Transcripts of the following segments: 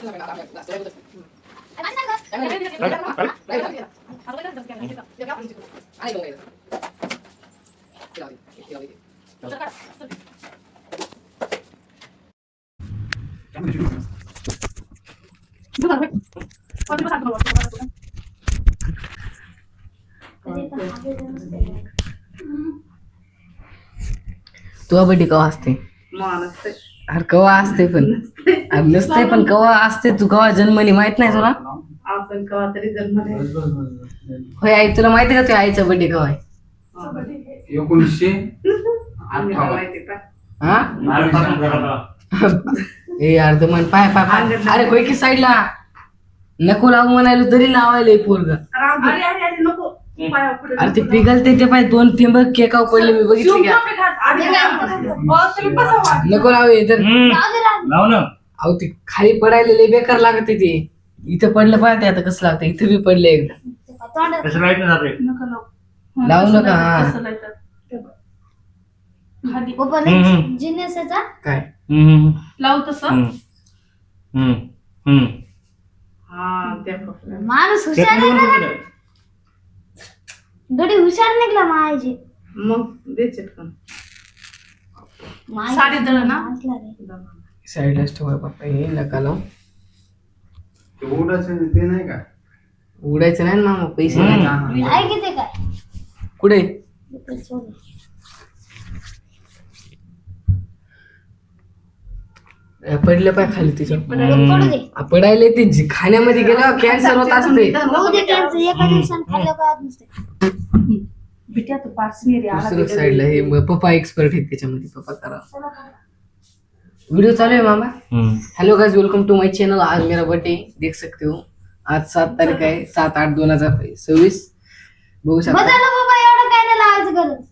तुझा बर्थडे कवा असते? अरे कवा असते पण नसते पण कवा असते? तू कवा जन्मली माहित नाही तुला? आपण कवा तरी जन्मले. होय आई, तुला माहिती का तुझ्या आईचा बर्थडे कवा आहे? 1900. आम्ही माहिती का? हा ए यार मन पाय पाय पाय. अरे होय की साईडला नको लावू म्हणायला तरी लावायला पोरग. अरे अरे अरे नको. अरे ते पिघलते ते पाय, 2 थेंब केकाव पडले मी बघितले का? नको लावे तर लाव ना. अहो ते खाली पडायला लय बेकार लागते ते. इथं पडलं पाहिजे आता कसं लागतं. इथं बी पडले एकदा. कसं लाईट ना जाते. लावू नका. हा काय लावू तसं माणूस हुशार आहे ना. गडी हुशार निघला माझी. मग दे चिटकन. साडी दळ ना. साईडलाच ठेवा पप्पा. हे नका लावू. ते नाही का उडायचं नाही ना मामा. पैसे नाही. आहे की ते काय कुठे पडलं पाय खाली तिच्या. पडू दे. पडायला ते खाण्यामध्ये गेल्यावर कॅन्सर होत असते. होऊ दे त्यांचं. एका दिवसानं खाल्लं का नसते. बिट्या तू पार्सनी रे आला. दुसऱ्या साईडला हे पप्पा एक्सपर्ट आहेत त्याच्यामध्ये. पप्पा करा. वीडियो चालू है मामा. Hello guys, welcome to my channel. आज मेरा बर्थडे देख सकते हो. आज 7 तारीख है, 7/8/2026. बघू शकता. बघा ना बाबा, एवढं काय नाही लावायचं गरज.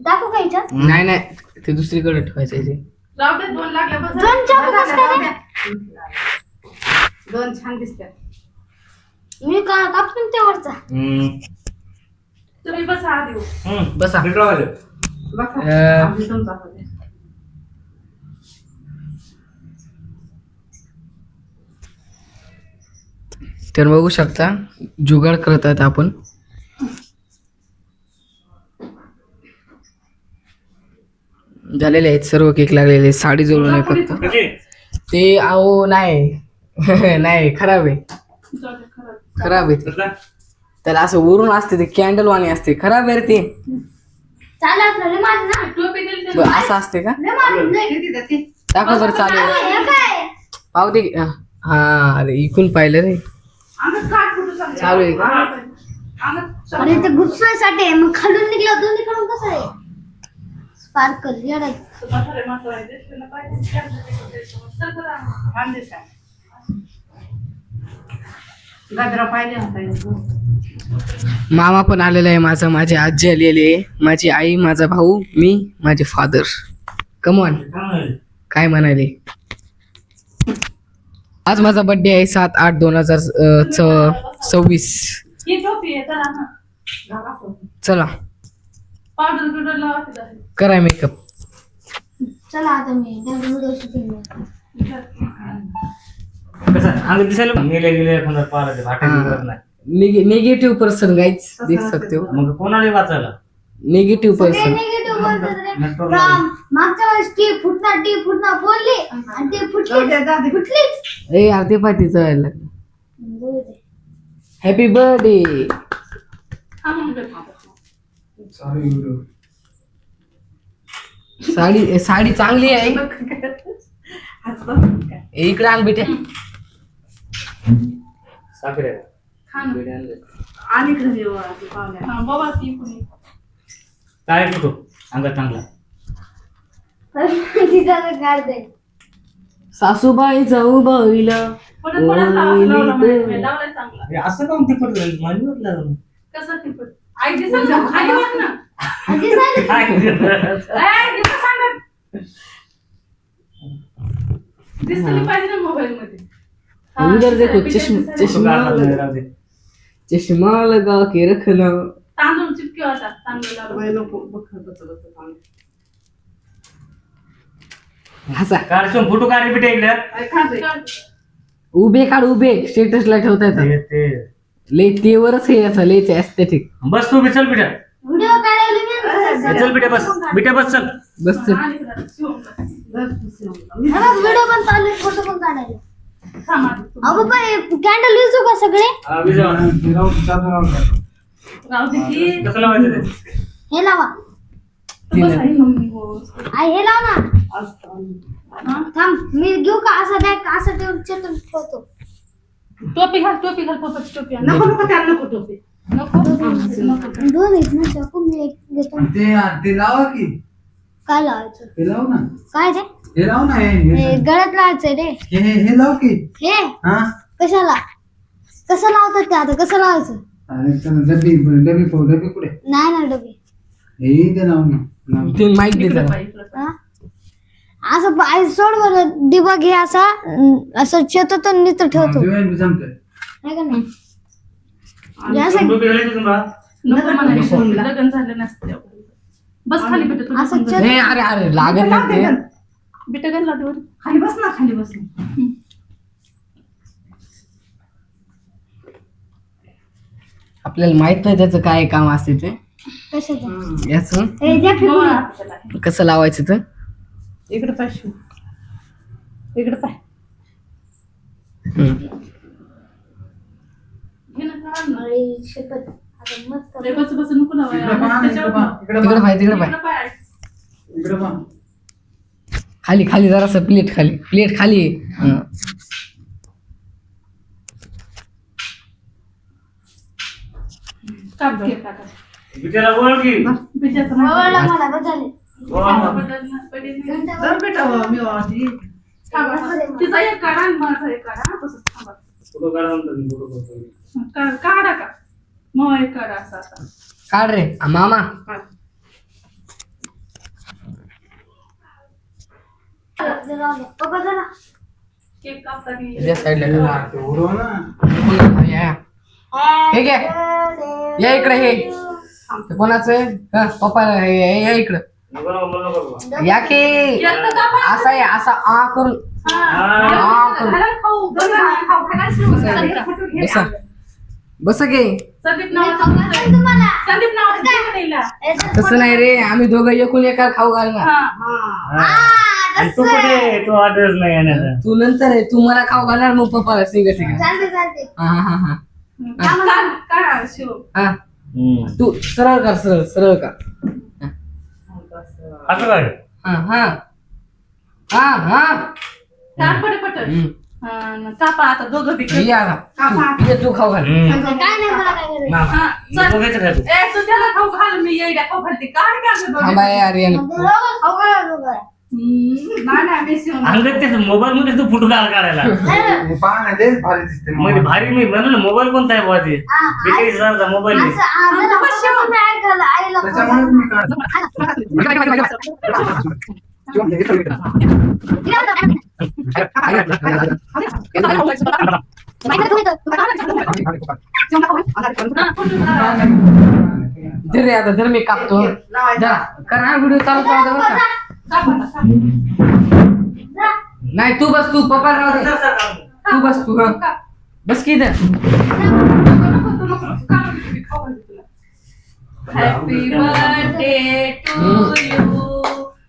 टाकू का याच्यात? नाही नाही, ते दुसरीकडे ठेवायचं आहे ते. लाव दे. 2 लागले बस. दोन चाकू कसं काय? 2 छान दिसतात. मी का कापून तेवढचा. तुम्ही बसा आधी. बसा. बसा. आधी तुमचा हात द्या. तर बघू शकता जुगाड करत आहेत आपण. झालेले आहेत सर्व. केक लागलेले. साडी जोडून आहे फक्त ते. अहो नाही नाही, खराब आहे. खराब आहे ते. त्याला असं वरून असते ते, कॅन्डल वाणी असते. खराब आहे रे ते. चालेल आपलं लय मार ना. टोपी दिली तर असं असते का? लय मार नाही. किती देते? दाखव बरं. चालू हे काय? पाहू दे. हा अरे इकून पाहिलं रे. आम्ही काट फुटू चालले. चालू आहे का? आम्ही अरे ते घुसण्यासाठी आहे. मग खालून निघलं दोन्ही कडून कसं आहे? स्पार्कल येणार. म्हातारे म्हातारे दिसले ना पाहिजे. चल बरं. छान दिसतात. गजरा पाहिजे होता. मामा पण आलेला आहे माझा. माझी आजी आलेली आहे. माझी आई, माझा भाऊ, मी, माझे फादर. कमॉन. काय म्हणाले? आज माझा बर्थडे आहे. 7/8/2026. ही टोपी आहे तर ना. चला पावडर बिवडर लावा तिथं. करा मेकअप. चला आता मी व्हिडिओ शूटिंग. कसं अंग दिसायला गेले गेले कोणा पाराचे भाटाची गरज नाही. निगेटिव्ह पर्सन गाईज देख सकते हो. मग कोणाला वाचायला निगेटिव्ह पर्सन. निगेटिव्ह बोलतात रे. मागच्या वेळेस टी फुटना बोलली आणि ती फुटलीच. ए यार ते पाठी चढायला लागलं. Happy birthday. साडी चांगली आहे. इकडे आण बेटे. साखर आहे. आणि घरी येऊ आधी पाहुण्या. बाबा ती कुणी काय फोटो अंगात चांगला. काढते. सासूबाई जाऊ बाईला पुढे लावलाय चांगला. असं काऊन ते पडलं मानवत कसं ती पण आई दिसत ना. खाली वाट ना. आधी सांगितलं. दिसत सांगत. दिसली पाहिजे ना मोबाईल मध्ये. उधर देखो चश्मा लगा के रखना. तांदूळ चिपके होता. चांगलं लागलं. नको बघ बस हसा काढ सोम फोटो काढ रिपीट इकडे उभे काढ उभे स्टेटसला ठेवता येतात ते लय तेवरच हे असं लयच एस्थेटिक बस तू बी चल बिटा व्हिडिओ काढायला चल बिटा बस चल बस चल. व्हिडिओ पण चालू आहे, फोटो पण काढायला. अगो पण कॅन्डल विजू का सगळे? हा विजा राहू दे की. कसं लावायचं ते हे लावा. आई हे लाव ना. थांब मी घेऊ का? असं बॅग असं ठेवून चेतून ठेवतो. टोपी घाल पप्पाची टोपी आण. नको त्याला नको टोपी नको दोन आहेत ना चाकू, मी एक घेतो. ते लावा की काय लावायचं? हे लाव ना काय ते? हे लाव ना हे गळ्यात लावायचंय रे. हे लाव की हे हा कशाला? कसं लावतात ते आता? कसं लावायचं? अरे चला डबी कुठे नाही ना डबी. हे ते लाव ना ते माईक दे इकडं जरा. पाय, इकडं पाय. हा? असं आई सोड बरं, दिवा घे असा असं शेतातून नीट ठेवतो. जमतंय नाही का नाही? आणि असं टोपी घालायची तुम्हाला नको म्हणायचं लग्न झालं नसते बस खाली बेटा तुला असं समजलं. हे अरे लागत नाही ते. बेटा गण लावते वर. खाली बस ना खाली बस आपल्याला माहित नाही त्याचं काय काम असते ते कशाचं? याच हे द्या फेकून. कसं लावायचं तर. इकडे पाय शिव इकडे पाय घे ना काढ ना. अरे शपथ. आता मस्त. लय बस नको लावायला. इकडे पहा त्याच्यावर तिकडे पाय तिकडे पाय इकडे पाय. इकडे पहा खाली जरासं प्लेट खाली हं. काप घे काका. बिचारा बोल की बिचाचं आवडलं नाही. मला, बस झाले. जर बेटा मी वाटी. थांबा. तिचा एक काढा आणि माझा एक काढा तसंच थांबा. फोटो काढा म्हणतात फोटो करतो काढा का मग एक काढा असा असा. काढ रे मामा. काढ. पप्पा चला. केक कापताना या साईडला ठेव. ते उडव ना या. हे घे. या इकडे हे. ते कोणाचं आहे? हा, पप्पाला या इकडं. या की येतं का पण? असा आहे असा आ करून हा. घाला खाऊ. खाऊ. घाला शिव. बसा बसा घे. संदीप नावाचं तुम्हाला. संदीप नावाचं केक द्यायला. तसं नाही रे आम्ही दोघं एकूण एका खाऊ घालणार. हा. आणि तू कुठे तू ऍड्रेस नाही येण्याचा तू नंतर आहे तू मला खाऊ घालणार मग पप्पाला सिंग चालते चालते. हा काढा शिव. हा तू सरळ कर सरळ कर. असं काय हा हा हा हा काढ पटपट. हम्म. कापा आता दोघं बी ये आता. तू खाऊ घाल. काय नाही मला काय करायचं. हा, चल. दोघांचं खायचं ए तू त्याला खाऊ घाल मी येईला खाऊ घालते काढ का थांबा यार यार. दोघं खाऊ घाला दोघं. नाही मी शिव. अंगत ते मोबाईल मध्ये तू फोटो काढायला पहा ना लयच भारी दिसते मध्ये भारी मी म्हणलं ना मोबाईल कोणता आहे बुवा ते हा, बेचाळीस हजारचा मोबाईल आहे. असं आम्हाला पप्पा मी ऐकायला आईला खाऊ त्याच्यामुळे घाला. मी काढतो धर रे आता धर मी कापतो जरा कर हा व्हिडिओ चालू राहू दे बरं का. नाही तू बस तू पप्पा राहू दे. तू बस तू हा बस की इथं. Happy birthday to you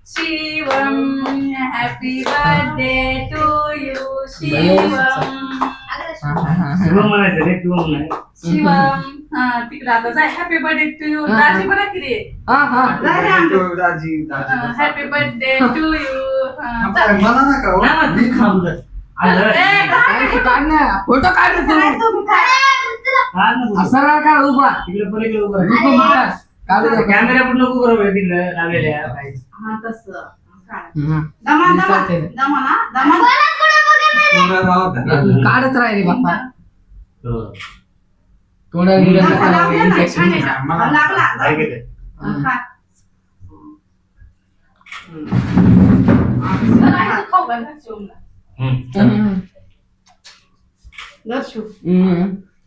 Shivam. Happy birthday to you Shivam. Shivam म्हणायचं रे शिवम नाही शिवम. हा तिकडे आता जाय. Happy birthday to you. दाजी बरा की रे. हा हा दाजी हॅपी बर्थडे टू यू. मला नका हो. ना, तू थांब जरा. काढ ना फोटो काढ रे तू. काढ ना फोटो. असं राहा का उभा तिकडे पलीकडे उभं राहा. नको मोठा. काढू दे. कॅमेरा पण नको बरोबर तिकडे लावलेल्या हा तसं. हा. दमा चालतंय. दमा ना दमा. पुन्हा राहू द्या. तू काढत राह रे बाप्पा. हो. थोडा इन्फेक्शन. लागला. ऐक इथे. खाऊ घाल शिवमला. दर्शू.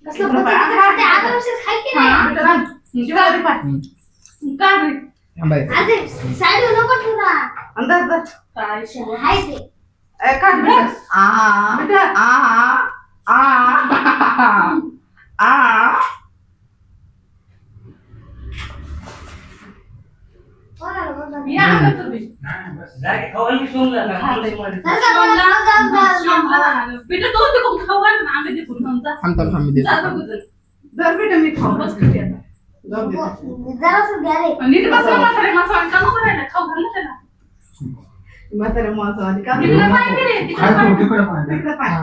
कसलं पत्र ते आदर्शच खाय की नाही. काय रे? थांबायचं. अरे साईड नको ठेवू अंदाज काय शेवट हाय ते काढ बेटा. आ बेटा. आ आ आ या आता तुम्ही. जागे खावायला की सोडलं का? खाल्लंय. चल बेटा तो ते कोण खावा ना आम्ही ते पुन्हा जा. थांब मी देतो. जा बघू चल. जर बेटा मी खाऊ बस करते आता. जाऊ दे. जरासं घ्या रे नीट बसवा म्हातारे मसाला का नको राहिला खाऊ घाल ना त्याला. म्हातारे मसाला का तिकडे पाय रे तिकडे खाय पाय. तू तिकडे पाय. तिकडे पाय. हा.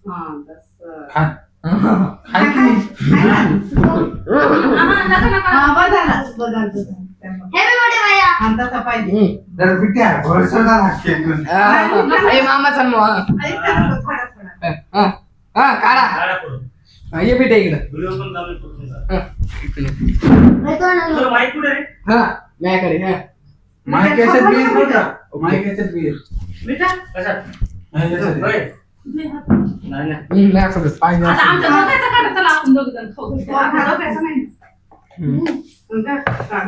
हा बस. खाय. खाय की. हा बदला बदल. हॅपी बर्थडे भैया अंदाजा पाहिजे. जरा पिटी आहे. भरसं ना लागते एकदम. ए मामा सांग मग. थोडा थोडा. हा काढा. गाडा पडून. हा, ये बेटा इकडं. व्हिडिओ पण चालू आहे तुमचा. हा, इकडे. तुला माहित कुठे रे? हा माझ्याकडे हा. माईक याच्यात बीर नव्हता. माईक याच्यात बीर. बेटा कशात? नाही याच्यात होय. आहे. नाही नाही. नाही असं पाहिजे आता असं. आमच्या दोघांचा काढा चला आपण दोघ जण खाऊ घालू. आपल्या दोघांचा नाही. काढ.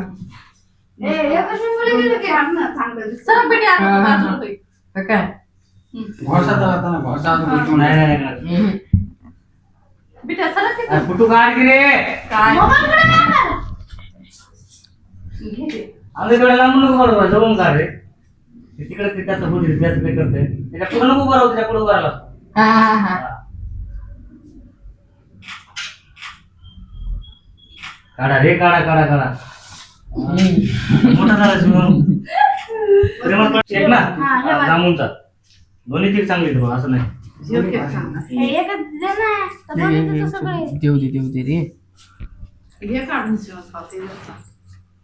ए एकच मुली गेली की काढ ना चांगलं. चला बेटी आता हा, हा, बाजूला हा. होईल. तर काय घोसाचा होता ना. घोसा आता बोलतो नाही ना. नाही नाही. हम्म. बेटा चला तिथे. अरे फुटू काढ की रे. काय मोबाईल कडे नाही कर घे ते. आमच्याकडे लांबून नको बरोबर जवळून काढ रे. ते तिकडे ते त्याचं होती त्याचं ते करते. त्याच्या पुढे नको बरोबर त्याच्या पुढे करायला. हा हा हा काढा रे काढा काढा काढा. मोठा झाला शिवून. प्रेमात पण शेक ना. हा, हे बघ. जामुनचा. दोन्ही तीक चांगली आहेत बघ असं नाही. जेव केक सांग. हे एकच दे ना तर बघितलं तर सगळे देऊ दे रे हे काढून शिवून खाते.